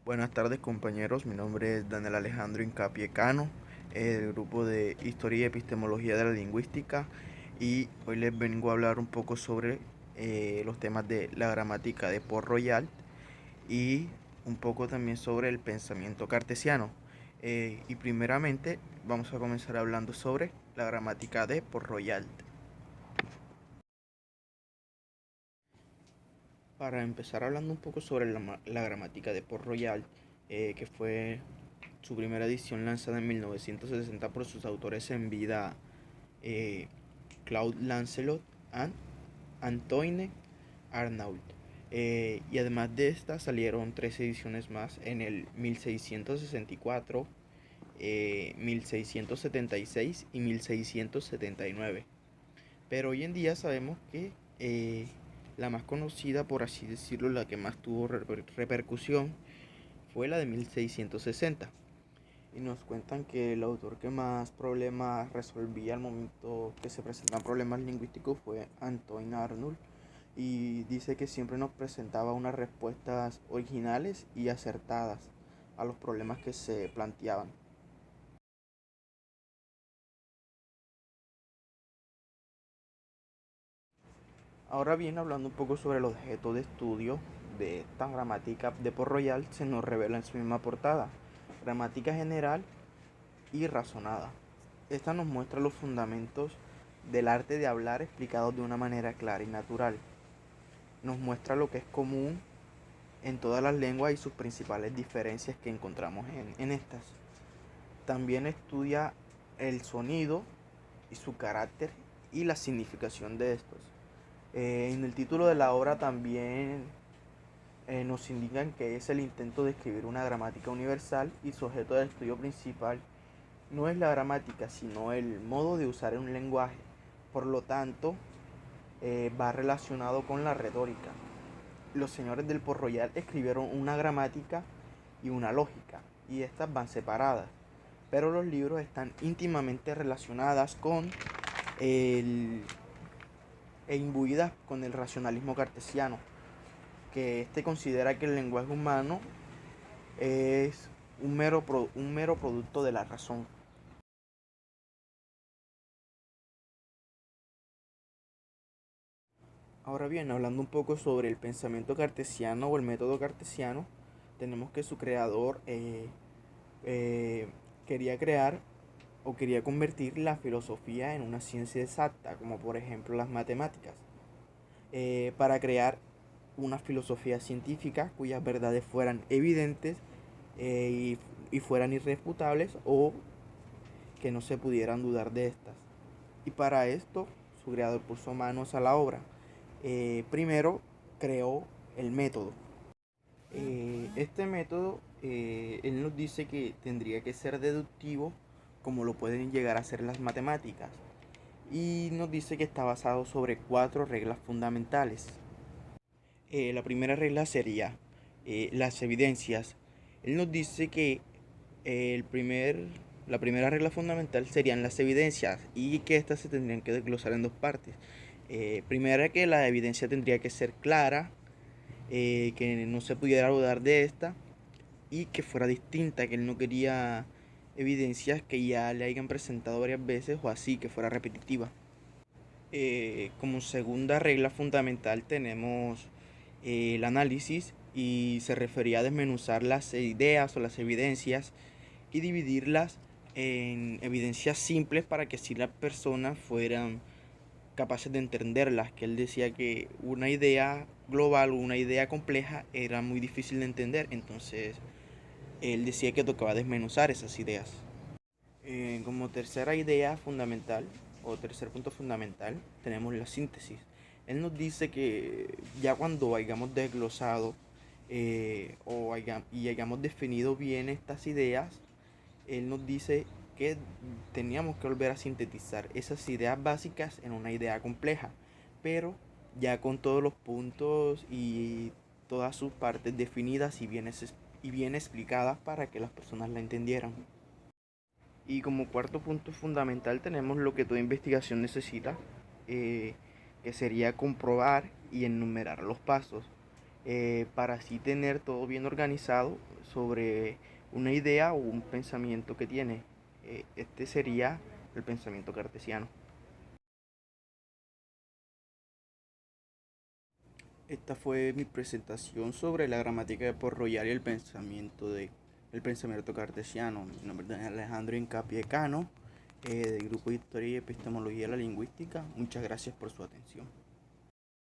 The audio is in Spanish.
Buenas tardes compañeros, mi nombre es Daniel Alejandro Hincapié Cano, del grupo de Historia y Epistemología de la Lingüística, y hoy les vengo a hablar un poco sobre los temas de la gramática de Port-Royal y un poco también sobre el pensamiento cartesiano. Y primeramente vamos a comenzar hablando sobre la gramática de Port-Royal. Para empezar hablando un poco sobre la gramática de Port-Royal, que fue su primera edición lanzada en 1960 por sus autores en vida, eh, Claude Lancelot y Antoine Arnault. Y además de esta salieron tres ediciones más en el 1664, 1676 y 1679. Pero hoy en día sabemos que la más conocida, por así decirlo, la que más tuvo repercusión, fue la de 1660. Y nos cuentan que el autor que más problemas resolvía al momento que se presentaban problemas lingüísticos fue Antoine Arnauld, y dice que siempre nos presentaba unas respuestas originales y acertadas a los problemas que se planteaban. Ahora bien, hablando un poco sobre el objeto de estudio de esta gramática de Port-Royal, se nos revela en su misma portada: gramática general y razonada. Esta nos muestra los fundamentos del arte de hablar explicados de una manera clara y natural. Nos muestra lo que es común en todas las lenguas y sus principales diferencias que encontramos en estas. También estudia el sonido y su carácter y la significación de estos. En el título de la obra también nos indican que es el intento de escribir una gramática universal, y su objeto de estudio principal no es la gramática, sino el modo de usar un lenguaje. Por lo tanto, va relacionado con la retórica. Los señores del Port Royal escribieron una gramática y una lógica, y estas van separadas, pero los libros están íntimamente relacionadas con el, e imbuidas con el racionalismo cartesiano, que este considera que el lenguaje humano es un mero producto de la razón. Ahora bien, hablando un poco sobre el pensamiento cartesiano o el método cartesiano, tenemos que su creador eh, quería crear o quería convertir la filosofía en una ciencia exacta, como por ejemplo las matemáticas, para crear una filosofía científica cuyas verdades fueran evidentes, y fueran irrefutables, o que no se pudieran dudar de estas. Y para esto, su creador puso manos a la obra. Primero creó el método. Este método, él nos dice que tendría que ser deductivo, como lo pueden llegar a ser las matemáticas, y nos dice que está basado sobre cuatro reglas fundamentales. La primera regla sería las evidencias. Él nos dice que la primera regla fundamental serían las evidencias, y que estas se tendrían que desglosar en dos partes. Primera, que la evidencia tendría que ser clara, que no se pudiera dudar de esta, y que fuera distinta, que él no quería evidencias que ya le hayan presentado varias veces, o así, que fuera repetitiva. Como segunda regla fundamental tenemos el análisis, y se refería a desmenuzar las ideas o las evidencias y dividirlas en evidencias simples para que así las personas fueran capaces de entenderlas, que él decía que una idea global o una idea compleja era muy difícil de entender, entonces él decía que tocaba desmenuzar esas ideas. Como tercera idea fundamental, o tercer punto fundamental, tenemos la síntesis. Él nos dice que ya cuando hayamos desglosado, y hayamos definido bien estas ideas, él nos dice que teníamos que volver a sintetizar esas ideas básicas en una idea compleja, pero ya con todos los puntos y todas sus partes definidas y bien explicadas para que las personas la entendieran. Y como cuarto punto fundamental tenemos lo que toda investigación necesita, que sería comprobar y enumerar los pasos. para así tener todo bien organizado sobre una idea o un pensamiento que tiene. Este sería el pensamiento cartesiano. Esta fue mi presentación sobre la gramática de Port-Royal y el pensamiento cartesiano. Mi nombre es Alejandro Hincapié Cano, del Grupo de Historia y Epistemología de la Lingüística. Muchas gracias por su atención.